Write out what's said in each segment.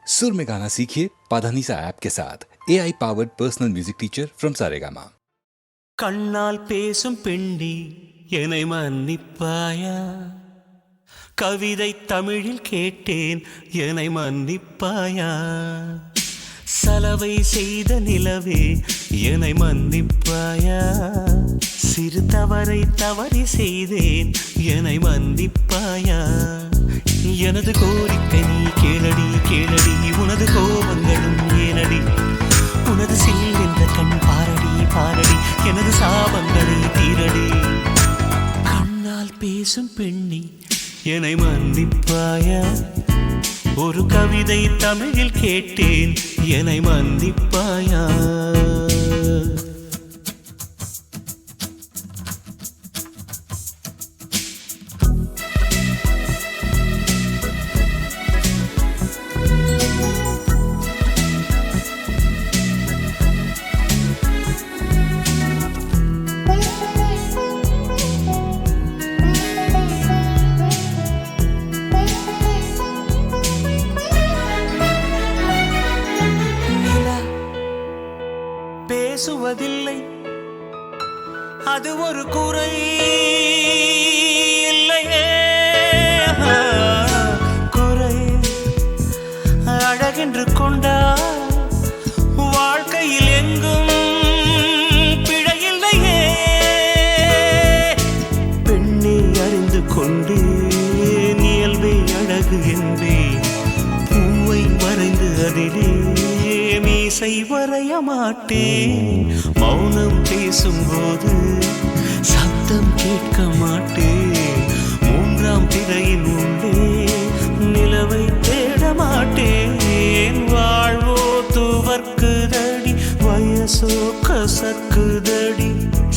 सुर में गाना सीखिए पाधानीसा ऐप के साथ AI powered personal music teacher from Saregama. கண்ணால் பேசும் பெண்டி என்னை மன்னிப்பாயா? கவிதை தமிழில் கேட்டேன் என்னை மன்னிப்பாயா? சலவை செய்த நிலவே என்னை மன்னிப்பாயா? சிறு தவறை தவறி செய்தேன் என்னை மன்னிப்பாயா? எனது கோரிக்கை நீ கேளடி கேளடி, உனது கோபங்களும் ஏனடி? உனது சில் என்ற கண் பாரடி பாரடி, எனது சாபங்களை தீரடி. கண்ணால் பேசும் பெண்ணி என்னை மன்னிப்பாயா? ஒரு கவிதை தமிழில் கேட்டேன் என்னை மன்னிப்பாயா? பேசுவதில்லை அது ஒரு குறை இல்லையே, குறை அழகென்று கொண்டா வாழ்க்கையில் எங்கும் பிழையில்லையே. பெண்ணை அறிந்து கொண்டு இயல்பே அழகு என்பேன், பூவை வரைந்து அதிலே மீசை வரைய மாட்டேன். மௌனம் பேசும்போது சத்தம் கேட்க மாட்டேன். மூன்றாம் திரையின் உள்ளே நிலவை தேட மாட்டேன். வாழ்வோ துவர்க்குதடி, வயசோ கசக்குதடி.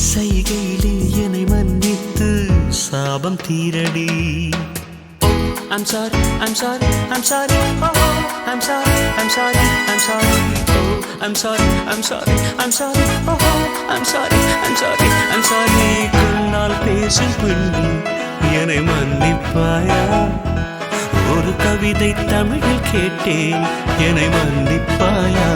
செய்கையிலே என்னை மன்னித்து சாபம் தீரடி. I'm sorry, I'm sorry, I'm sorry, oh, I'm sorry, I'm sorry, I'm sorry, oh, I'm sorry, I'm sorry, I'm sorry, oh, I'm sorry, I'm sorry, I'm sorry. கண்ணால் பேசும் பெண்ணி என்னை மன்னிப்பாயா? ஒரு கவிதை தமிழில் கேட்டேன் என்னை மன்னிப்பாயா?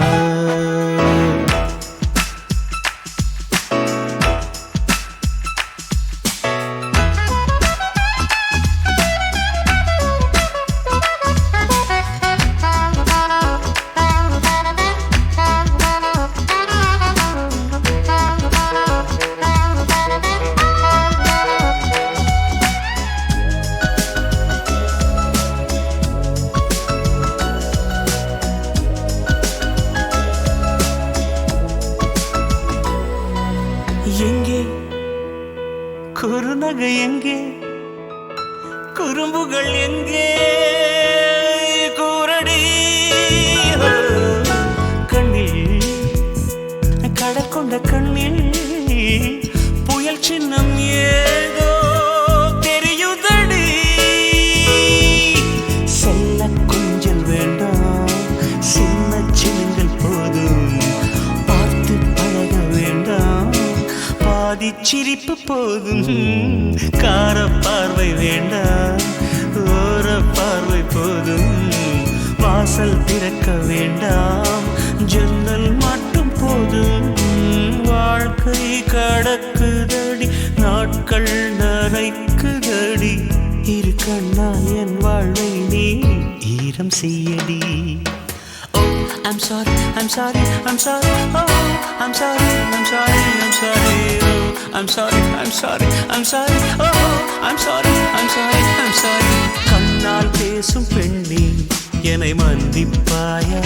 எங்கே குறுநகை, எங்கே குறும்புகள், எங்கே கூரடி? கண்ணில் கடல் கொண்ட கண்ணில் புயல் சின்னம் ஏதோ தெரியுதடி. செல்ல கொஞ்சல் வேண்டாம், சின்ன சின்னங்கள் போதும், பார்த்து பழக வேண்டாம், பாதி சிரிப்பு போதும். கார பார்வை வேண்டாம், ஓர பார்வை போதும். வாசல் திறக்க வேண்டாம், ஜன்னல் மட்டும் போதும். வாழ்க்கை கடக்குதடி, நாட்கள் நரைக்குதடி. இரு கண்ணா என் வாழ்வை நீ ஈரம் செய்யடி. I'm sorry, I'm sorry, I'm sorry, oh, I'm sorry, I'm sorry, I'm sorry, oh, I'm sorry, I'm sorry, I'm sorry, oh, I'm sorry, I'm sorry, I'm sorry. கண்ணால் பேசும் பெண்ணே என்னை மன்னிப்பாயா?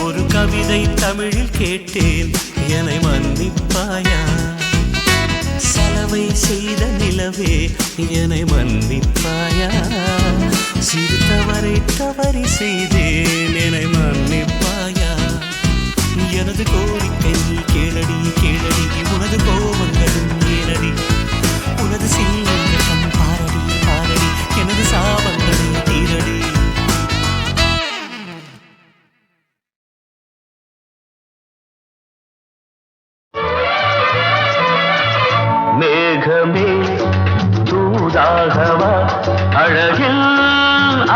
ஒரு கவிதை தமிழில் கேட்டேன் என்னை மன்னிப்பாயா? சலவை செய்த நிலவே என்னை மன்னிப்பாயா? சிறு தவறை தவறி செய்தேன் என்னை மன்னிப்பாயா? எனது கோரிக்கை நீ கேளடி கேளடி, உனது கோபங்களும் ஏனடி? உனது சில்லுங்க கண் பாரடி பாரடி, எனது சாபங்களை தீரடி. மேகமே தூதாகவா, அழகில்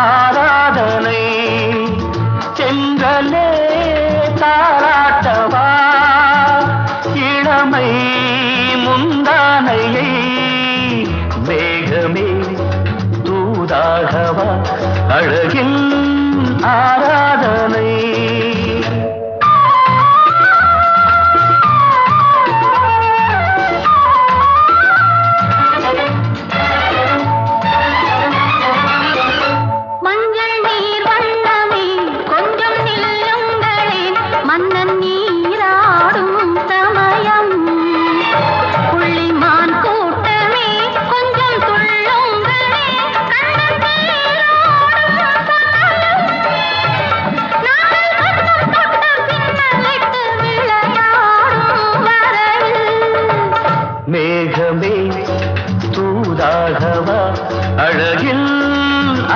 ஆராதனை அழகின் ஆராதனை. மேகமே தூதாகவா அழகில்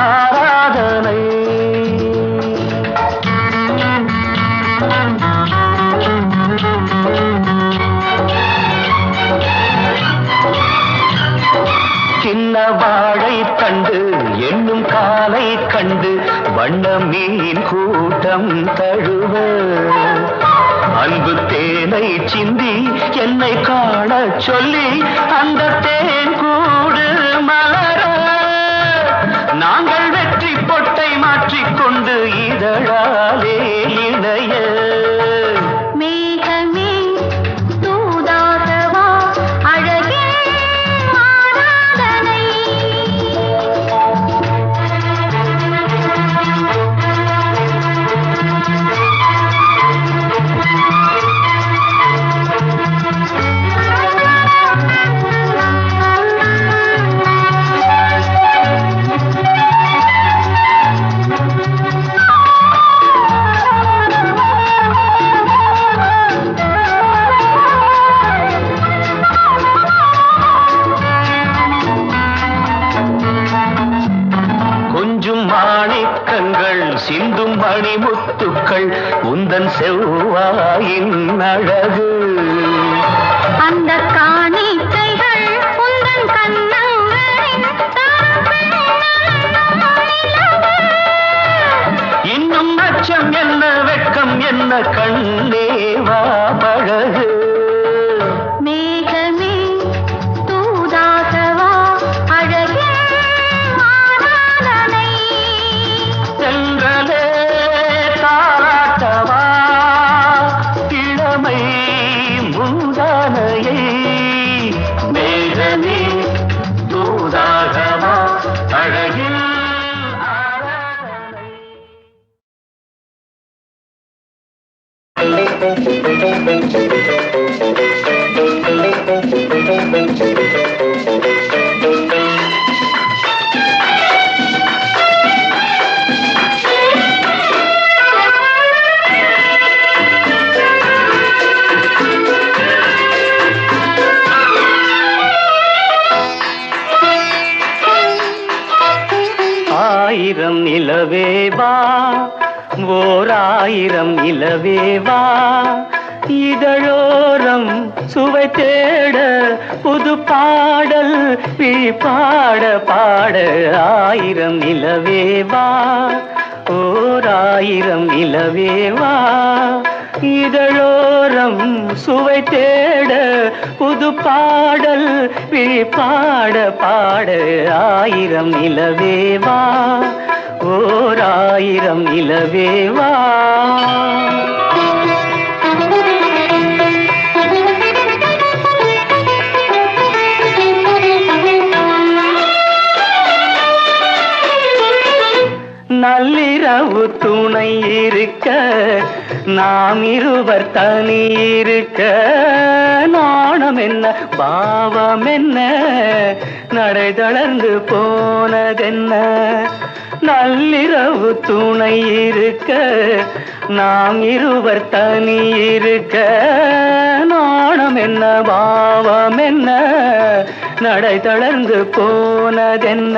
ஆராதனை. சின்ன வாழை தண்டு என்னும் காலை கண்டு வண்ண மீன் கூட்டம் தழுவ அன்பு தேனை சிந்தி என்னை காண சொல்லி அந்த தேன் கூடு மலர நாங்கள் வெற்றி பொட்டை மாற்றிக்கொண்டு இதழாலே இணைய. மேகமே தூதாகவா அழகின் ஆராதனை. கொஞ்சம் மாணிக்கங்கள் சிந்தும் மணிமுத்துக்கள் உந்தன் செவ்வாயின் அழகு. அந்த காணிக்கைகள் உந்தன் கண்ணங்களின் இன்னும் அச்சம் என்ன வெட்கம் என்ன கண்ணேவா பழகு. மேகமே தூதாகவா அழகின் ஆராதனை. சென்றலே தாராட்டவா இளமை முந்தானையை. மேகமே தூதாகவா அழகில் ஆராதனை. ஆயிரம் நிலவேவா ஓர் ஆயிரம் நிலவேவா இதழோரம் சுவை தேட புது பாடல் பாட பாட. ஆயிரம் நிலவேவா ஓர் ஆயிரம் நிலவேவா இதழோரம் சுவை தேட புது பாடல் பாட பாட. ஆயிரம் நிலவேவா ஓர் ஆயிரம் நிலவேவா. நள்ளிரவு துணை இருக்க நாம் இருவர் தனி இருக்க நாணம் என்ன பாவம் என்ன நடை தளர்ந்து போனதென்ன. நள்ளிரவு துணை இருக்க நாம் இருவர் தனி இருக்க நாணம் என்ன பாவம் என்ன நடை தளர்ந்து போனதென்ன.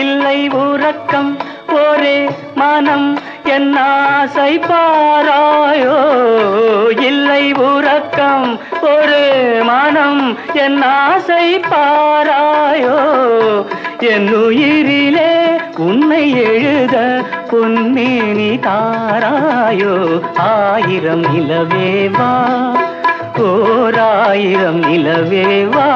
இல்லை உறக்கம் ஒரே மனம் என் ஆசை பாராயோ. இல்லை உறக்கம் ஒரு மனம் என் ஆசை பாராயோ. என் உயிரிலே உன்னை எழுத பொன்மேனி தாராயோ. ஆயிரம் நிலவேவா ஓர் ஆயிரம் நிலவேவா.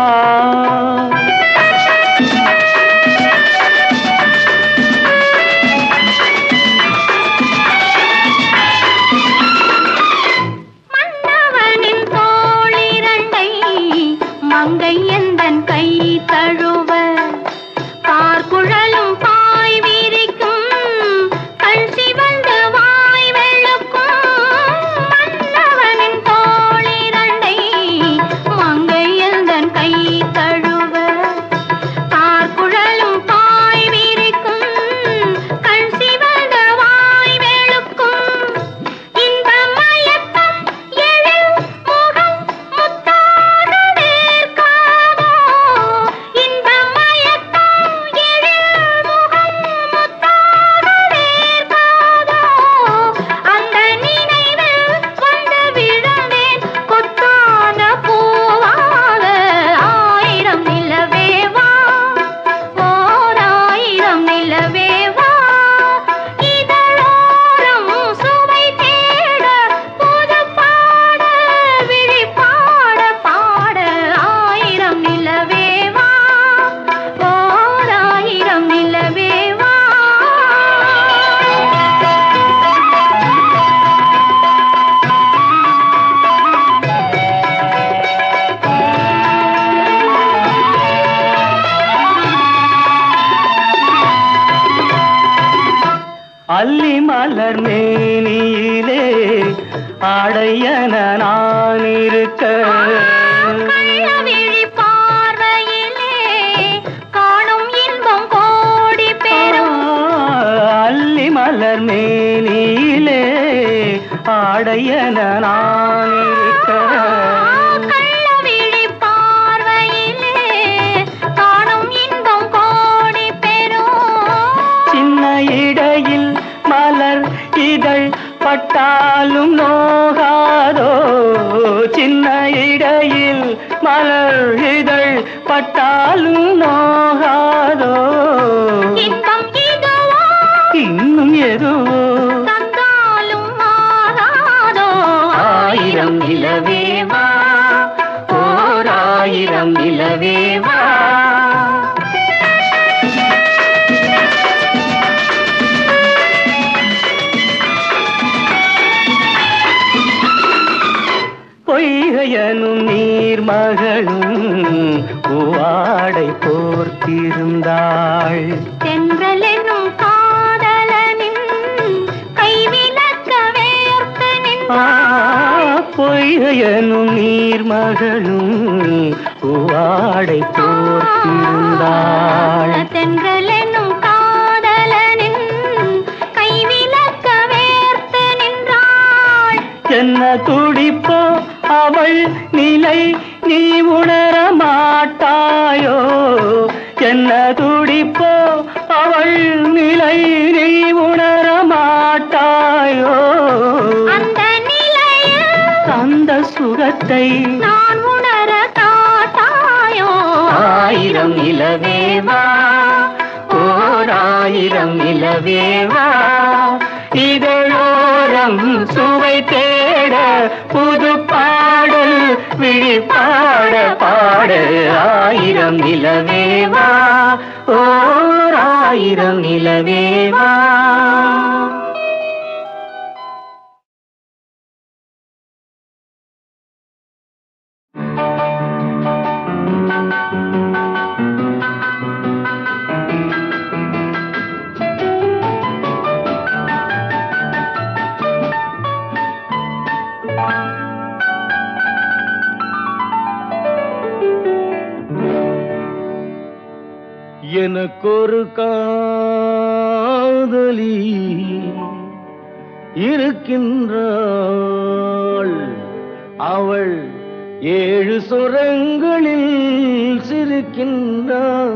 மலர் மேனியிலே ஆடையன நான் இருக்க கள்ளவிழி பார்வையிலே காணும் இன்பம் கோடி பெறும் அல்லி மலர் மேனியிலே ஆடையன நான் இருக்க கள்ளவிழி பார்வையிலே காணும் இன்பம் கோடி பெறும் சின்ன இடையில் மலர் இதழ் பட்டாலும் நோகாதோ சின்ன இடையில் மலர் இதழ் பட்டாலும் நோகாதோ இன்பம் இதுவோ இன்னும் எதுவோ தந்தாலும் மாறாதோ ஆயிரம் நிலவேவா ஓர் ஆயிரம் நிலவேவா பொய்கையனும் நீர்மகளும் பூவாடை போர்த்திருந்தாள் தென்றல் என்னும் காதலனின் கைவிலக்க வேர்த்து நின்றாள் பொய்கையனும் நீர்மகளும் பூவாடை போர்த்திருந்தாள் தென்றல் என்னும் காதலனின் கைவிலக்க வேர்த்து நின்றாள் என்ன துடிப்போ அவள் நிலை நீ உணர மாட்டாயோ என்ன துடிப்போ அவள் நிலை நீ உணர மாட்டாயோ அந்த நிலையில் அந்த சுகத்தை நான் உணர காட்டாயோ ஆயிரம் நிலவேவா ஓர் ஆயிரம் நிலவேவா இதழோரம் சுவை தேட புது பாடல் விழிப்பாட பாட ஆயிரம் நிலவேவா ஓர் ஆயிரம் நிலவேவா எனக்கொரு காதலி இருக்கின்றாள் அவள் 7 சுரங்களில் சிரிக்கின்றாள்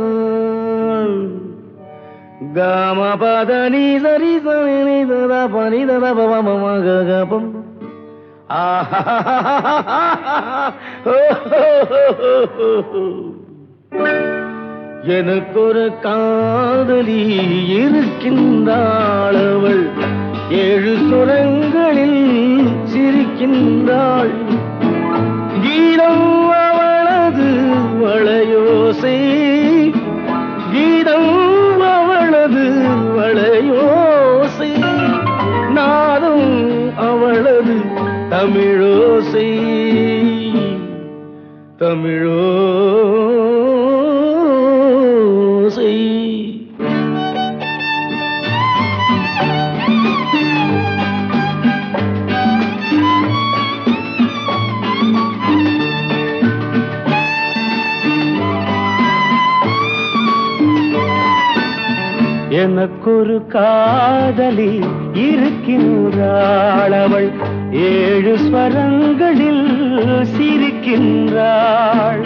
காமபதனி சரி சரி தத பனி தத பவமகபம் எனக்கொரு காதலி இருக்கின்றாள் அவள் 7 சுரங்களில் சிரிக்கின்றாள் கீதம் அவளது வளையோசை கீதம் அவளது வளையோசை நாதம் அவளது தமிழோசை தமிழோசை எனக்கொரு காதலி இருக்கின்றாள் அவள் 7 ஸ்வரங்களில் சிரிக்கின்றாள்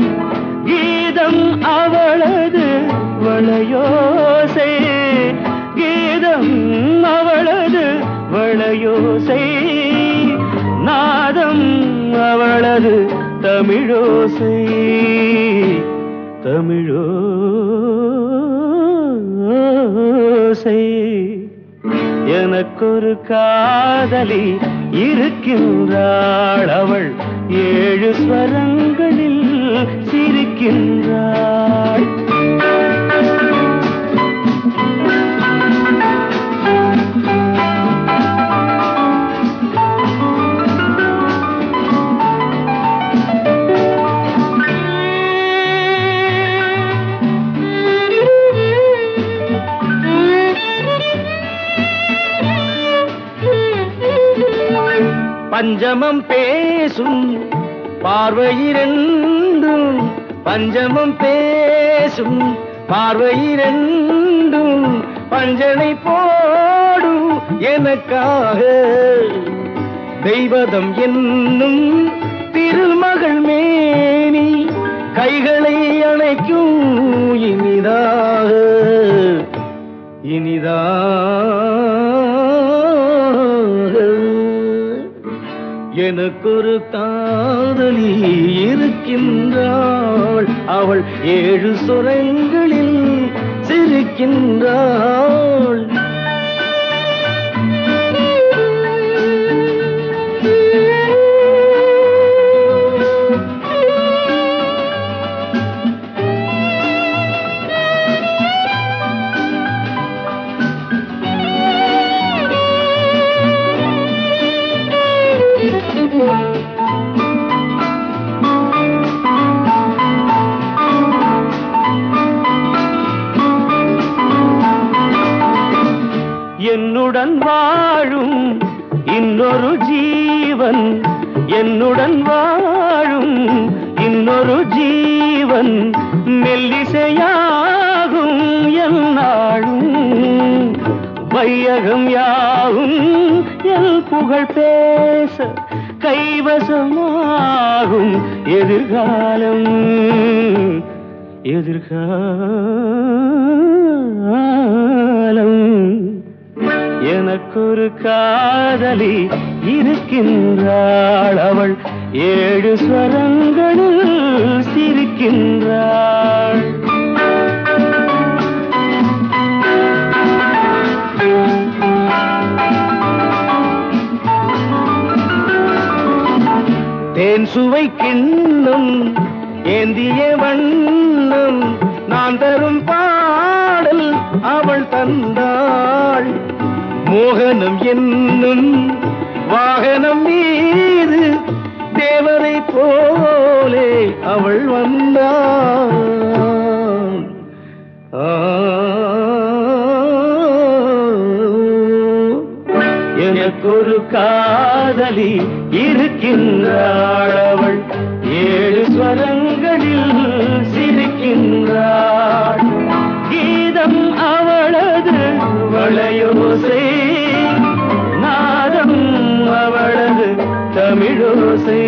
கீதம் அவளது வளையோசை கீதம் அவளது வளையோசை நாதம் அவளது தமிழோசை தமிழோசை எனக்கொரு காதலி இருக்கின்றாள் அவள் 7 ஸ்வரங்களில் சிரிக்கின்றாள் பஞ்சமம் பேசும் பார்வையிரண்டும் பஞ்சமம் பேசும் பார்வையிரண்டும் பஞ்சனை போடும் எனக்காக தெய்வதம் என்னும் திருமகள் மேனி கைகளை அணைக்கும் இனிதாக எனக்கொரு காதலி இருக்கின்றாள் அவள் 7 சுரங்களில் சிரிக்கின்றாள் என்னுடன் வாழும் இன்னொரு ஜீவன் என்னுடன் வாழும் இன்னொரு ஜீவன் மெல்லிசையாகும் என்னாலும் வையகம் யாவும் என் புகழ் பேச கைவசமாகும் எதிர்காலம் எனக்கொரு காதலி இருக்கின்றாள் அவள் 7 ஸ்வரங்களில் சிரிக்கின்றாள் தேன் சுவை கிண்ணம் ஏந்திய வண்ணம் நான் தரும் பாடல் அவள் தந்தாள் மோகனம் என்னும் வாகனம் மீது தேவரை போலே அவள் வந்தாள் எனக்கொரு காதலி இருக்கின்றாள் அவள் 7 ஸ்வரங்களில் சிரிக்கின்றாள் கீதம் அவளது வளையோசை நாதம் அவளது தமிழோசை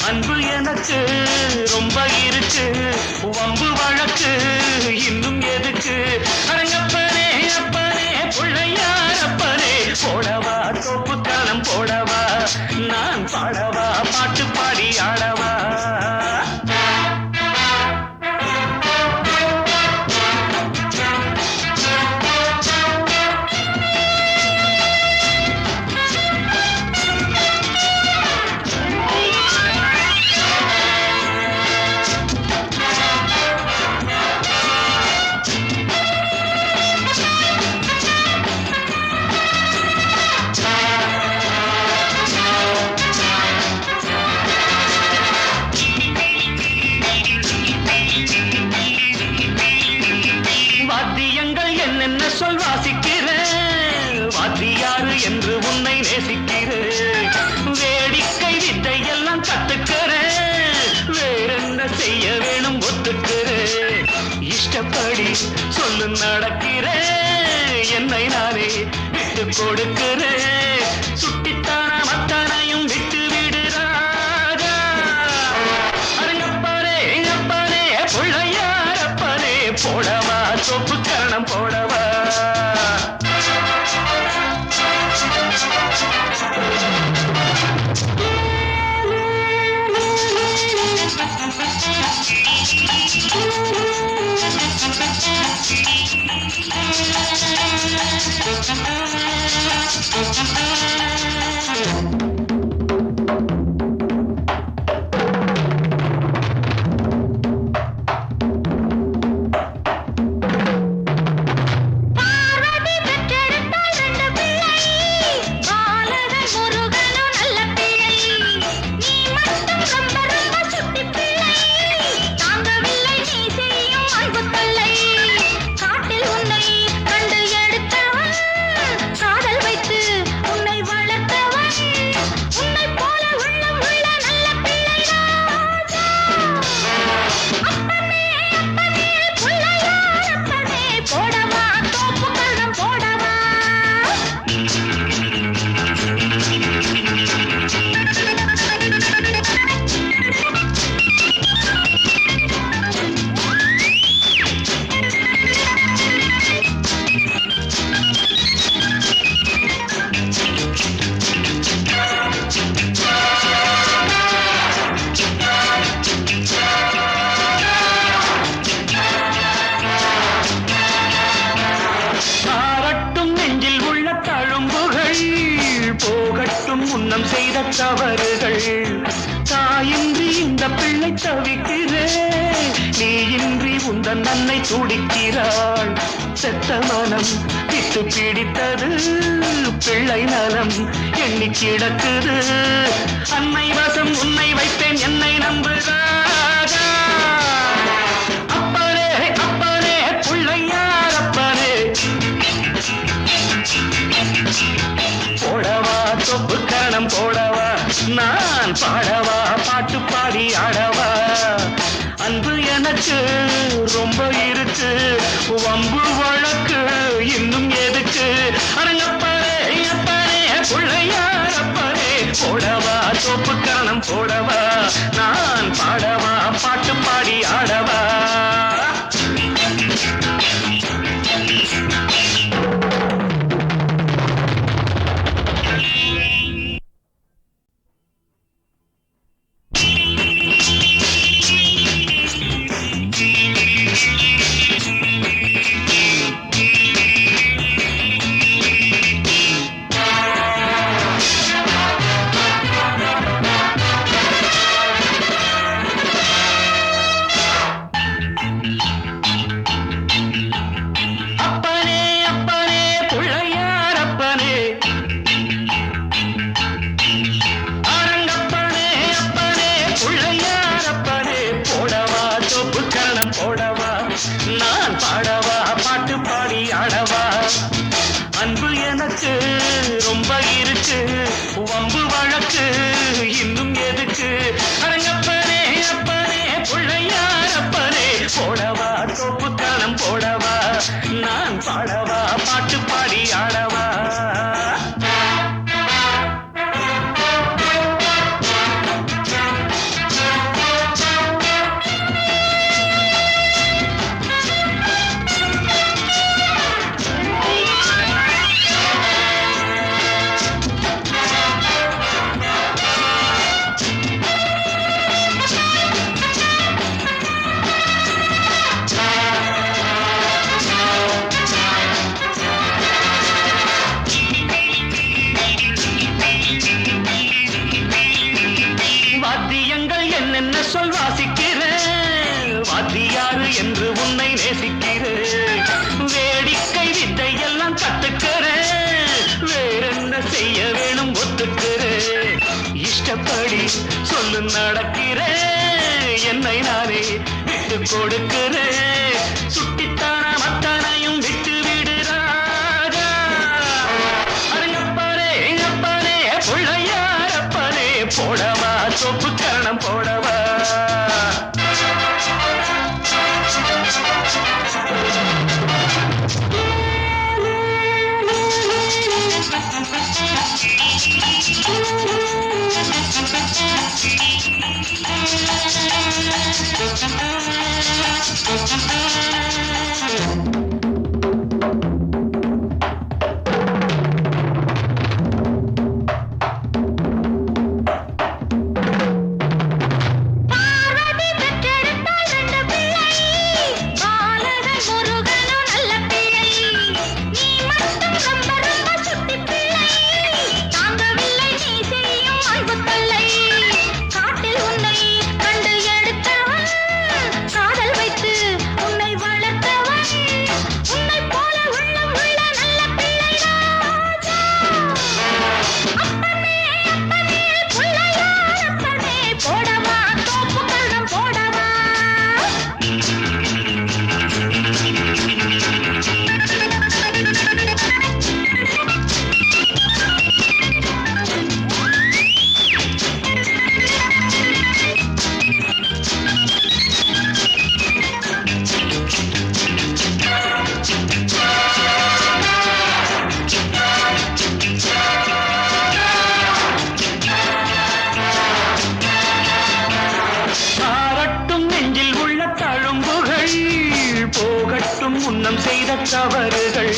அன்பு எனக்கு ரொம்ப இருக்கு வம்பு வழக்கு இன்னும் எதுக்கு அரங்கப்பனே அப்பனே பிள்ளையார் அப்பனே போடவா தோப்பு களம் போடவா நான் பாடவா பாட்டு பாடி ஆடவா சொல் வாசிக்கிறேன் வாத்தியாரு என்று உன்னை நேசிக்கிறேன் சொல்லு நடக்கிறேன் என்னை நானே விட்டு கொடுக்கிறேன் சுட்டித்தான மத்தானையும் விட்டு விடுறாரா அரங்கப்பானே எங்கப்பானே பிள்ளையாரப்பனே போடவா சொப்பு கரணம் போடவா பார்வதி பெற்றெடுத்தாள் 2 பிள்ளை பாலகன் முருகனும் நல்ல பிள்ளை நீ மட்டும் ரொம்ப ரொம்ப சுட்டி பிள்ளை தாங்கவில்லை நீ செய்யும் அன்பு தொல்லை காட்டில் உன்னை கண்டு எடுத்தவன் காதல் வைத்து உன்னை வளர்த்தவன் உன்னை போல உள்ளம் உள்ள நல்ல பிள்ளை ராஜா அப்பனே அப்பனே பிள்ளையாரப்பனே போடவா தோப்பு கரணம் போடவா ஆரட்டும் நெஞ்சில் உள்ள தழும்புகள் போகட்டும் முன்னம் செய்த தவறுகள் தாயின்றி இந்த பிள்ளை தவிக்கிறே நீயின்றி உந்தன் அன்னை துடிக்கிறாள் செத்த மனம் விட்டு பிடித்தது பிள்ளை நலம் எண்ணி கிடக்குது அன்னை வசம் உன்னை வைப்பேன் என்னை நம்புகிறாரா அப்பனே அப்பனே பிள்ளையாரப்பனே போடவா தொப்பு கரணம் போடவா நான் பாடவா பாட்டு பாடி ஆடவா அன்பு எனக்கு ரொம்ப இருக்கு வம்பு வழக்கு இன்னும் எதுக்கு அரங்கப்பாரே அப்பனே பிள்ளையாரப்பனே போடவா தொப்பு கரணம் போடவா நான் பாடவா பாட்டு பாடி ஆடவா அப்பனே அப்பனே பிள்ளையாரப்பனே அரங்கப்பனே அப்பனே பிள்ளையாரப்பனே போடவா தொப்பு கரணம் போடவா நான் பாடவா பாட்டு பாடி ஆடவா அன்பு எனக்கு ரொம்ப இருக்கு வம்பு வழக்கு இன்னும் எதுக்கு அரங்கப்பனே அப்பனே பிள்ளையாரப்பனே போடவா தொப்பு கரணம் போடவா நான் பாடவா பாட்டு பாடி ஆடவா வாத்தியங்கள் என்னென்ன சொல் வாசிக்கிறேன் வாத்தியாரு என்று உன்னை நேசிக்கிறேன் வேடிக்கை வித்தை எல்லாம் கத்துக்கிறேன் வேறென்ன செய்ய வேணும் ஒத்துக்கிறேன் இஷ்டப்படி சொல்லு நடக்கிறேன் என்னை நானே விட்டு கொடுக்கிறேன் சுட்டித்தான மத்தானையும் விட்டு விடுறாரா அரங்கப்பானே எங்கப்பானே பிள்ளையாரப்பனே போடவா சொப்பு கரணம் போடவா பார்வதி பெற்றெடுத்தாள் ரெண்டு பிள்ளை பாலகன் முருகனும் நல்ல பிள்ளை நீ மட்டும் ரொம்ப ரொம்ப சுட்டி பிள்ளை தாங்கவில்லை நீ செய்யும் அன்பு தொல்லை காட்டில் உன்னை கண்டு எடுத்தவன் காதல் வைத்து உன்னை வளர்த்தவன் உன்னை போல உள்ளம் உள்ள நல்ல பிள்ளை ராஜா அப்பனே அப்பனே புள்ளையார் அப்பனே போடவா தோப்பு கரணம் போடவா ஆரட்டும் நெஞ்சில் உள்ள தழும்புகள் போகட்டும் முன்னம் செய்த தவறுகள்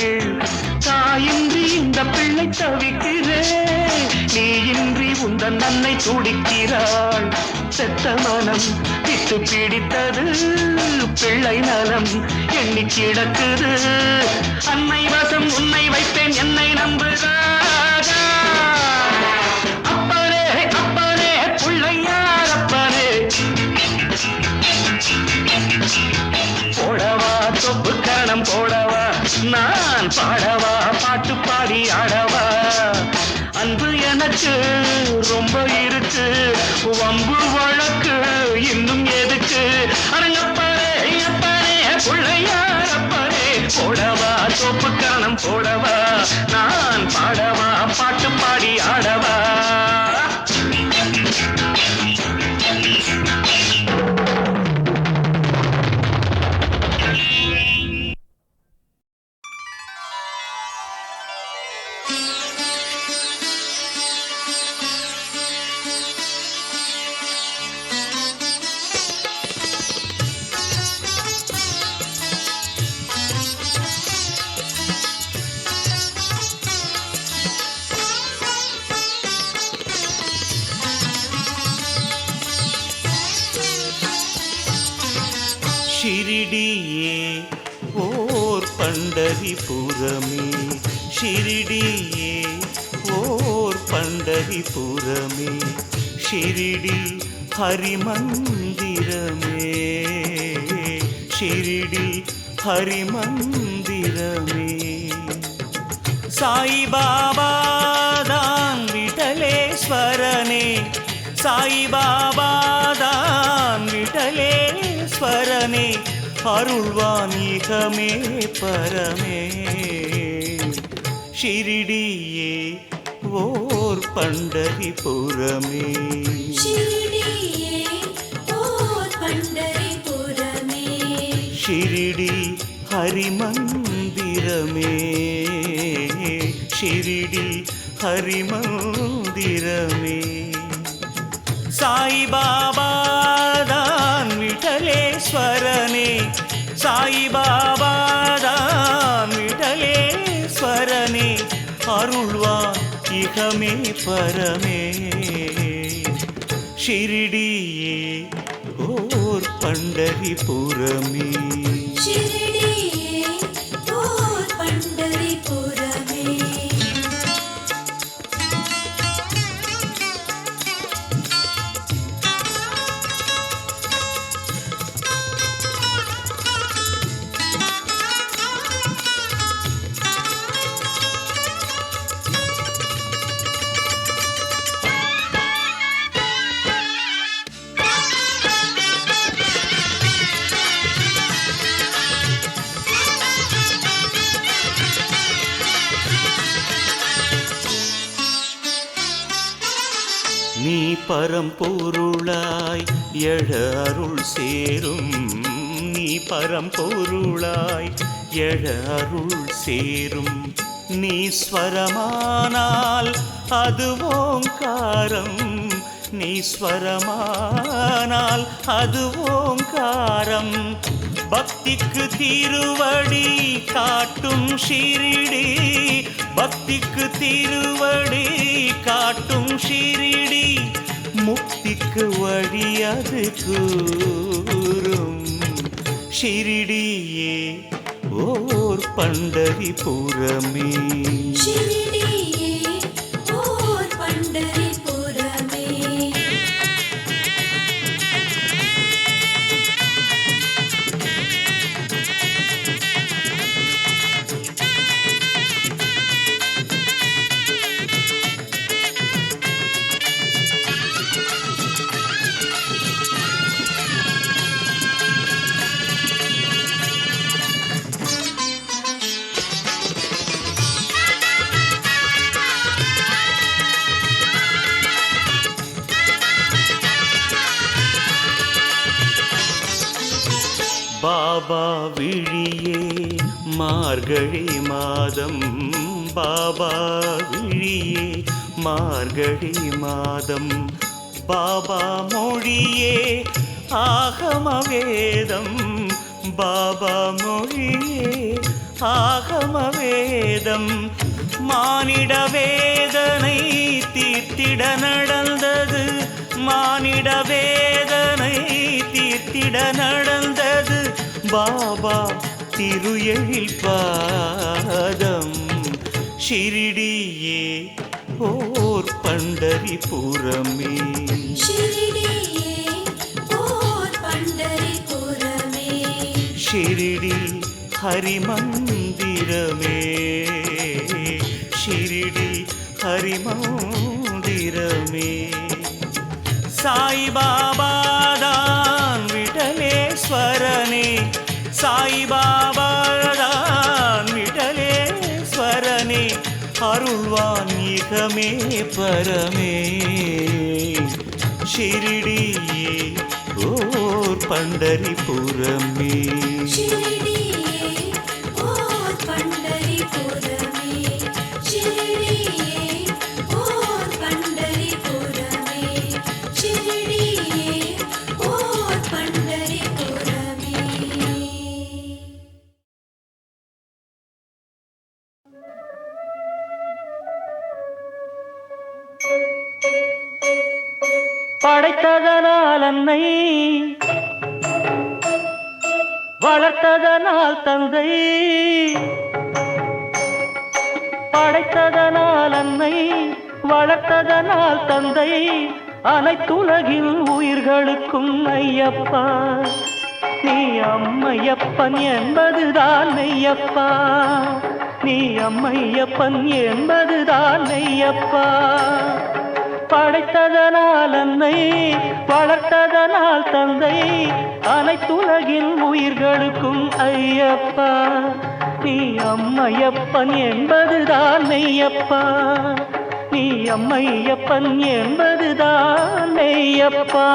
தாயின்றி இந்த பிள்ளை தவிக்கிறே நீயின்றி உந்தன் அன்னை துடிக்கிறாள் செத்த மனம் விட்டு பிடித்தது பிள்ளை நலம் எண்ணி கிடக்குது அன்னை வசம் உன்னை வைத்தேன் என்னை நம்புகிறாரா அப்பனே அப்பனே பிள்ளையார் அப்பனே போடவா தொப்பு கரணம் போடவா நான் பாடவா பாட்டு பாடி ஆடவா அன்பு எனக்கு ரொம்ப இருக்கு வம்பு வழக்கு இன்னும் எதுக்கு அரங்கப்பனே அப்பனே பிள்ளையார் அப்பனே போடவா தொப்பு கரணம் போடவா நான் பாடவா பாட்டு பாடி ஆடவா ஷிரிடியே ஓர் பண்டரிபுரமே ஷிரிடியே ஓர் பண்டரிபுரமே ஷிரிடி ஹரிமந்திரமே ஷிரிடி ஹரிமந்திரமே சாயிபாபா தான் விட்டலேஸ்வரனே சாயிபாபா தான் விட்டலேஸ்வரனே அருள்வான் இகமே பரமே ஷிரிடியே ஓர் பண்டரிபுரமே ஷிரிடியே ஓர் பண்டரிபுரமே ஷிரிடி ஹரிமந்திரமே ஷிரிடி ஹரிமந்திரமே சாயிபாபா தான் விட்டலேஸ்வரனே சாயிபாபா தான் விட்டலேஸ்வரனே அருள்வான் இகமே பரமே ஷிரிடியே ஓர் பண்டரிபுரமே ஷிரிடியே ஓர் பண்டரிபுரமே நீ பரம்பொருளாய் எழ அருள் சேரும் நீ பரம்பொருளாய் எழ அருள் சேரும் நீ ஸ்வரமானால் அது ஓங்காரம். நீ ஸ்வரமானால் அது ஓங்காரம். பக்திக்கு திருவடி காட்டும் ஷிரிடி, பக்திக்கு திருவடி காட்டும் ஷிரிடி, முக்திக்கு வழி அது கூறும் ஷிரிடியே ஓர் பண்டரிபுரமே. ஷிரடியே ஓர் பண்டரிபுரமே. பாபா விழியே மார்கழி மாதம், பாபா விழியே மார்கழி மாதம். பாபா மொழியே ஆகம வேதம், பாபா மொழியே ஆகம வேதம். மானிட வேதனை தீர்த்திட நடந்தது, மானிட வேதனை தீர்த்திட நடந்தது பாபா திரு எழில் பாதம். ஷிரிடியே ஓர் பண்டரிபுரமே. ஷிரடியே ஓர் பண்டரிபுரமே. ஷிரிடி ஹரிமந்திரமே, ஷிரிடி ஹரிமந்திரமே. சாய்பாபாதான் விடலேஸ்வரனே, சாய்பாபாதான் விடலேஸ்வரனே, அருள்வான் இகமே பரமே. ஷிரிடியே ஓர் பண்டரிபுரமே. ஷிரடியே ஓர் பண்டரிபுரமே. ஷிரடியே ஓர் பண்டரிபுரமே. ஷிரடியே ஓர் பண்டரிபுரமே. படைத்ததனால் அன்னை, வளர்த்ததனால் தந்தை. படைத்ததனால் அன்னை, வளர்த்ததனால் தந்தை. அனைத்துலகில் உயிர்களுக்கும் ஐயப்பா, நீ அம்மையப்பன் என்பதுதான் மெய்யப்பா, நீ அம்மையப்பன் என்பதுதான் மெய்யப்பா. படைத்ததனால் அன்னை, வளர்த்ததனால் தந்தை. அனைத்துலகின் உயிர்களுக்கும் ஐயப்பா, நீ அம்மையப்பன் என்பதுதான் மெய்யப்பா, நீ அம்மையப்பன் என்பதுதான் மெய்யப்பா.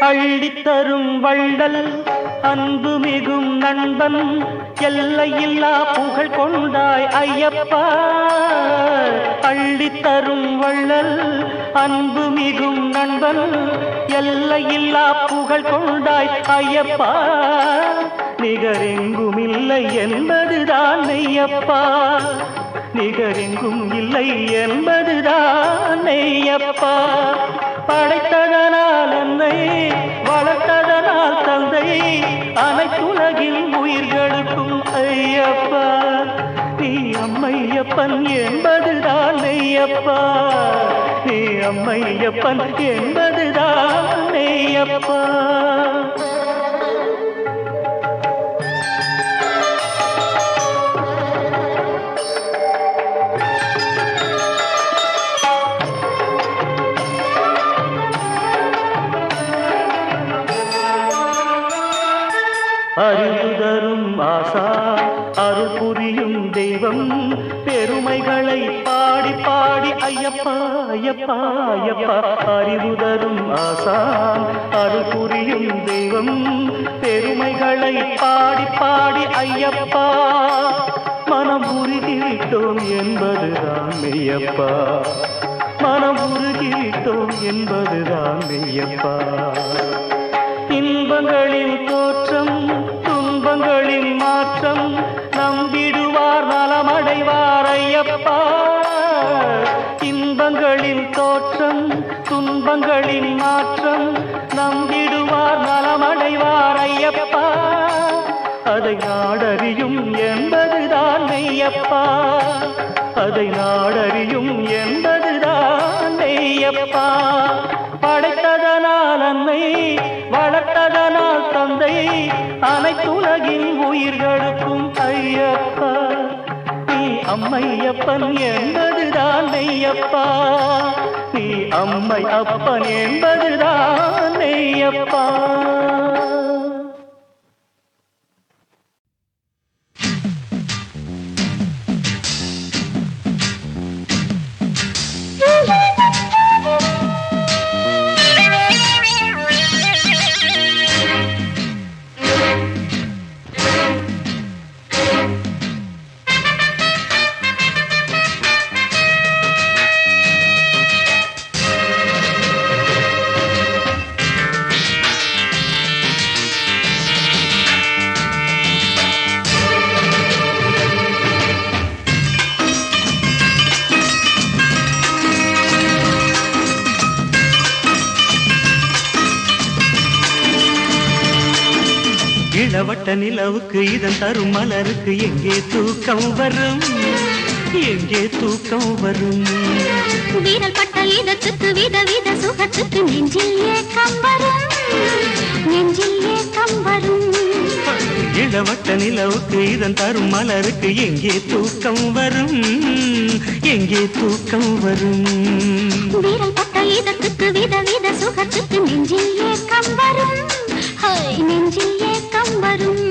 அள்ளித்தரும் வள்ளல் அன்பு மிகும் நண்பன், எல்லையில்லா புகழ் கொண்டாய் ஐயப்பா. அள்ளித்தரும் வள்ளல் அன்பு மிகும் நண்பன், எல்லையில்லா புகழ் கொண்டாய் ஐயப்பா. நிகரெங்கும் இல்லை என்பதுதான் மெய்யப்பா, நிகரெங்கும் இல்லை என்பதுதான் மெய்யப்பா. படைத்ததனால் அன்னை, வளர்த்ததனால் தந்தை. அனைத்துலகில் உயிர்களுக்கும் ஐயப்பா, நீ அம்மையப்பன் என்பதுதான் மெய்யப்பா, நீ அம்மையப்பன் என்பதுதான் மெய்யப்பா. அறிவு தரும் ஆசா அருள் புரியும் தெய்வம் பெருமைகளை பாடி பாடி ஐயப்பா ஐயப்பா ஐயப்பா அறிவு தரும் ஆசா அருள் புரியும் தெய்வம் பெருமைகளை பாடி பாடி ஐயப்பா மனம் உருகிவிட்டோம் என்பதுதான் மெய்யப்பா மனம் உருகிவிட்டோம் என்பதுதான் மெய்யப்பா இன்பங்களின் தோற்றம் துன்பங்களின் மாற்றம் நம்பிடுவார் நலமடைவார் ஐயப்பா இன்பங்களின் தோற்றம் துன்பங்களின் மாற்றம் நம்பிடுவார் நலமடைவார் ஐயப்பா அதை நாடறியும் என்பதுதான் மெய்யப்பா அதை நாடறியும் என்பதுதான் மெய்யப்பா படைத்ததனால் அன்னை வளர்த்ததனால் தந்தை அனைத்துலகின் உயிர்களுக்கும் ஐயப்பா நீ அம்மையப்பன் என்பதுதான் மெய்யப்பா நீ அம்மை அப்பன் என்பதுதான் மெய்யப்பா இளவட்ட நிலவுக்கு இதன் தரும் மலருக்கு எங்கே தூக்கம் வரும் எங்கே தூக்கம் வரும் வீரல் பட்ட இதத்துக்கு வித சுகத்துக்கு நெஞ்சில் ஏக்கம் வரும் நெஞ்சில் ஏக்கம் வரும் இளவட்ட நிலவுக்கு இதன் தரும் மலருக்கு எங்கே தூக்கம் வரும் எங்கே தூக்கம் வரும் வீரல் பட்ட இதத்துக்கு வித சுகத்துக்கு நெஞ்சில் ஏக்கம் வரும் நெஞ்சில் ஏக்கம் வரும்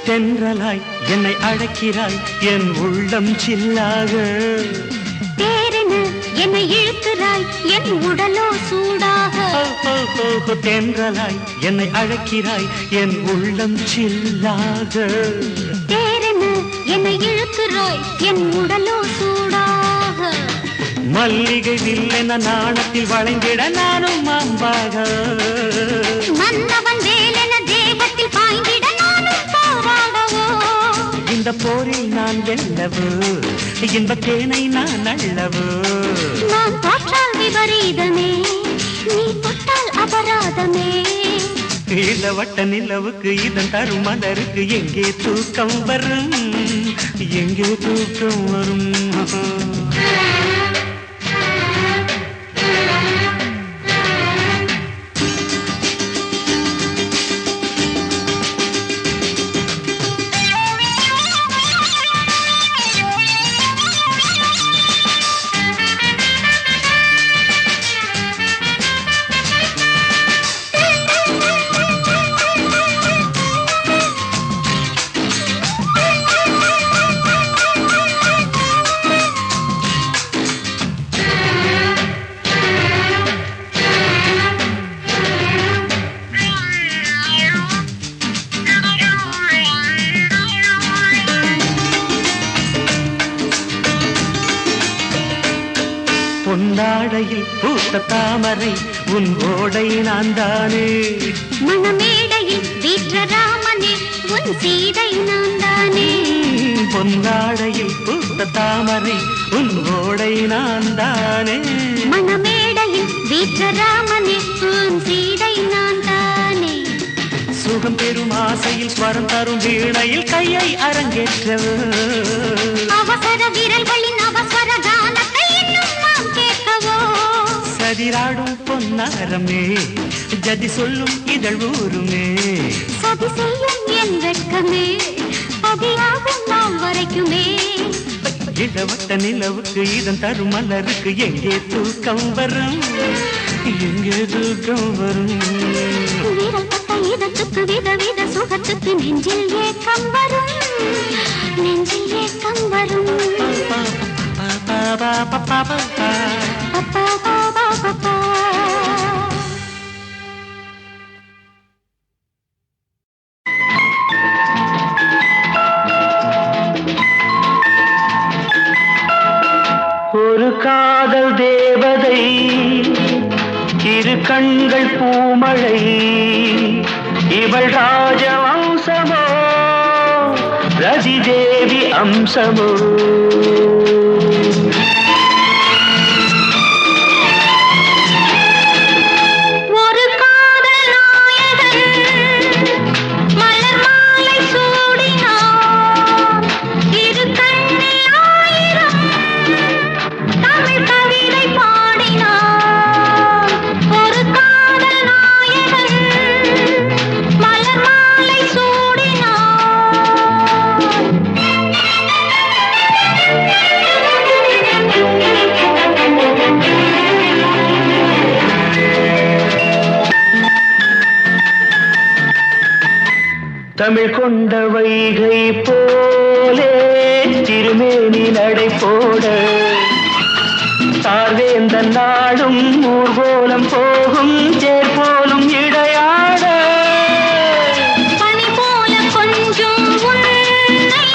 தென்றலாய் என்னை அழைக்கிறாய் என் உள்ளம் சில்லாக தேரென என்னை இழுக்கிறாய் என் உடலோ சூடாக தென்றலாய் என்னை அழைக்கிறாய் என் உள்ளம் சில்லாக தேரென என்னை இழுக்கிறாய் என் உடலோ சூடாக மல்லிகை வில்லென நாணத்தில் வளைந்திட நானும் மாம்பாக மன்னவன் வேலென தேகத்தில் பாய்ந்திட நானும் போராடவோ இந்த போரில் நான் வெல்லவோ இன்பத்தேனை நான் அள்ளவோ நான் தோற்றால் விபரீதமே நீ தொட்டால் அபராதமே இளவட்ட நிலவுக்கு இதன் தரும் மலருக்கு எங்கே தூக்கம் வரும் எங்கே தூக்கம் வரும் பொன்னாடையில் பூத்த தாமரை உன் ஓடை நான் தானே மணமேடையில் வீற்ற ராமனே உன் சீதை நான் தானே பொன்னாடையில் பூத்த தாமரை உன் ஓடை நான் தானே மணம் வீற்றராமனே உன் சீதை நான் தானே. சுகம் பெறும் ஆசையில் ஸ்வரம் தரும் வீணையில் கையை அரங்கேற்றவு. அவசர விரல்களின் அவசர கானத்தை இன்னும் நாம் கேட்கவோ. சதிராடும் பொன்னாரமே ஜதி சொல்லும் இதழ் ஊருமே. சதி செய்யும் என் வெட்கமே பதியாகும் நாம் வரைக்குமே. இடவட்ட நிலவுக்கு இதன் தரும் மலருக்கு எங்கே தூக்கம் வரும், எங்கே தூக்கம் வரும். வீரல் பட்ட இதத்துக்கு விதவித சுகத்துக்கு நெஞ்சில் ஏக்கம் வரும், நெஞ்சில் ஏக்கம் வரும். பப்பா பப்பா பப்பா. ஒரு காதல் தேவதை, இரு கண்கள் பூமழை, இவள் ராஜவம்சமோ ரதி தேவி அம்சமோ. ஒரு காதல் நாயகன் மலர் மாலை சூடினான், இரு கண்ணில் ஆயிரம் தமிழ் கவிதை பாடினான். ஒரு காதல் நாயகன் மலர் மாலை சூடினான். தமிழ் கொண்ட வைகை போலே திருமேனி நடை போட, சார்வேந்தன் நாடும் ஊர்கோலம் போகும் தேர் போலும் இடையாட. பனி போல கொஞ்சம் உன்னை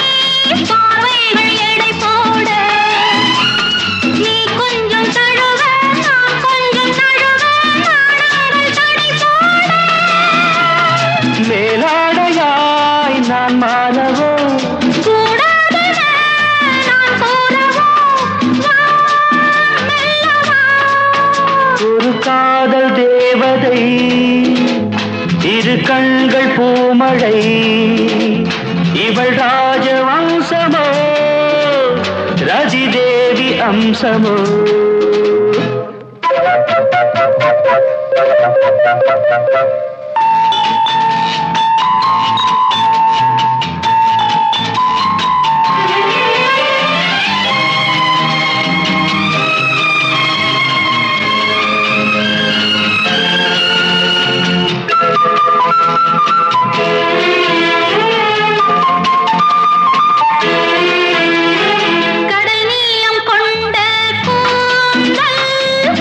பார்வைகள் எடை போட, நீ கொஞ்சம் தழுவ நான் கொஞ்சம் தழுவ நாடங்கள் தடை போட. மேலாடையாய் நான் மாறவோ, கூடாதென நான் கூறவோ, வா மெல்லவா. ஒரு காதல் தேவதை, இரு கண்கள் பூமழை, இவள் ராஜவம்சமோ ரதி தேவி அம்சமோ. கடல் நீளம் கொண்ட கூந்தல்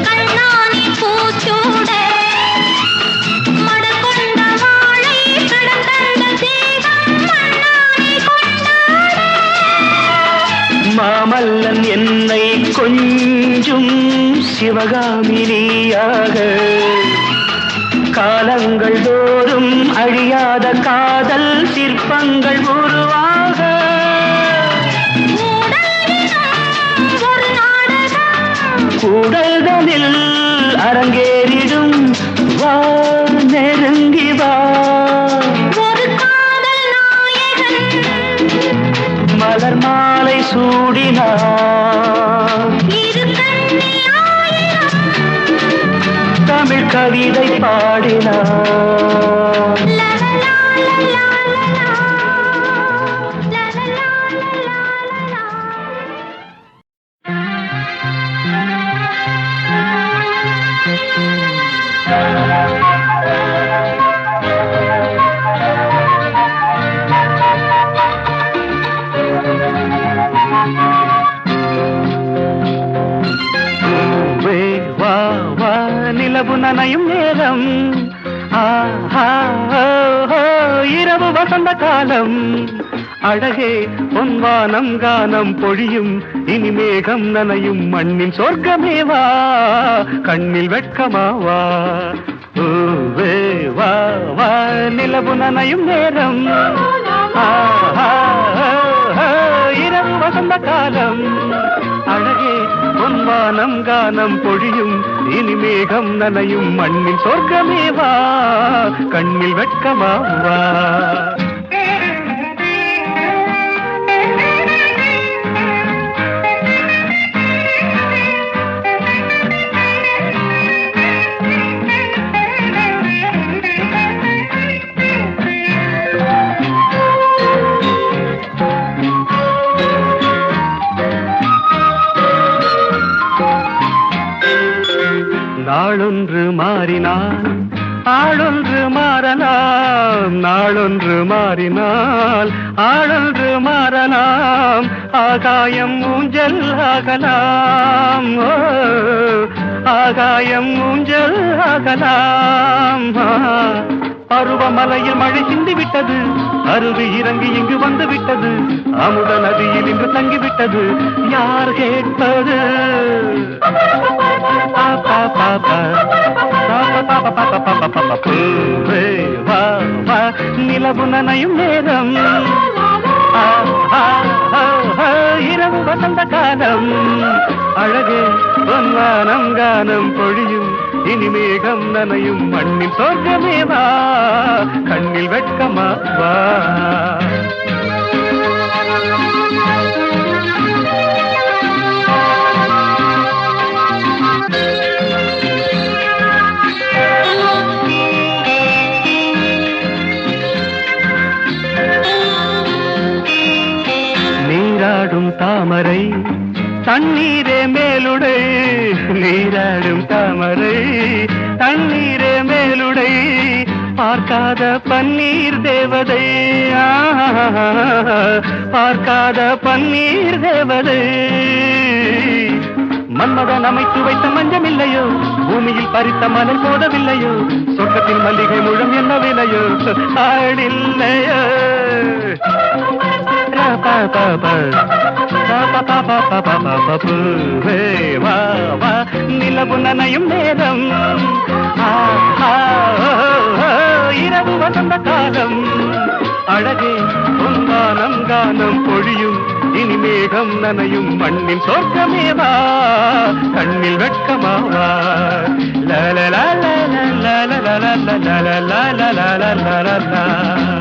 கண்ணானி பூச்சூட, மடல் கொண்ட வாழை கடல் தந்த தேகம் மண்ணானி கொண்டாட. மாமல்லன் என்னை கொஞ்சும் சிவகாமினியாக, காலங்கள் தோறும் அழியாத காதல் சிற்பங்கள் உருவாக. ஒரு நாடகம் கூடல்களில் அரங்கேறிடும், வா நெருங்கி வா. ஒரு காதல் நாயகன் மலர் மாலை சூடினார், இரு கண்ணில் ஆயிரம் தமிழ் கவிதை பாடினார். லா லா லா லா லா லா. லா லா லா லா லா லா. வே வா வா நிலவு நனையும் நேரம், ஆஹா ஓ, ஓ, இரவு வசந்த காலம். அழகே பொன்வானம் கானம் பொழியும், இனி மேகம் நனையும் மண்ணின் சொர்க்கமேவா, கண்ணில் வெட்கமாவா. வே வா வா நிலவு நனையும் நேரம், ஆஹா ஓ, ஓ, இரவு வசந்த காலம். அழகே பொன் பொன்வானம் கானம் பொழியும் இனி மேகம் நனையும் மண்ணின் சொர்க்கமே வா கண்ணில் வெட்கமா வா நாளொன்று மாறினால் ஆளொன்று மாறலாம் நாளொன்று மாறினால் ஆளொன்று மாறலாம் ஆகாயம் ஊஞ்சல் ஆகலாம் ஆகாயம் ஊஞ்சல் ஆகலாம் பருவமலையில் மழை சிந்தி விட்டது அருவி இறங்கி இங்கு வந்து விட்டது அமுத நதியில் இன்று தங்கிவிட்டது யார் கேட்பது நிலவு நனையும் நேரம் இரவு வசந்த காலம் அழகே பொன்வானம் கானம் பொழியும் இனி மேகம் நனையும் மண்ணின் சொர்க்கமேவா கண்ணில் வெட்கமா வா நீராடும் தாமரை தண்ணீரே மேலுடை நீராடும் தாமரை தண்ணீரே மேலுடை பார்க்காத பன்னீர் தேவதை பார்க்காத பன்னீர் தேவதை மன்மதன் அமைத்து வைத்த மஞ்சமில்லையோ பூமியில் பறித்த மணல் போதவில்லையோ சொர்க்கத்தின் மல்லிகை முழம் என்ன விலையோ ஆடில்லையோ நிலவு நனையும் நேரம் இரவு வசந்த காலம் அழகே பொன்வானம் கானம் பொழியும் இனி மேகம் நனையும் மண்ணின் சொர்க்கமேவா கண்ணில் வெட்கமாவா la la la la la la la la la la la la la la la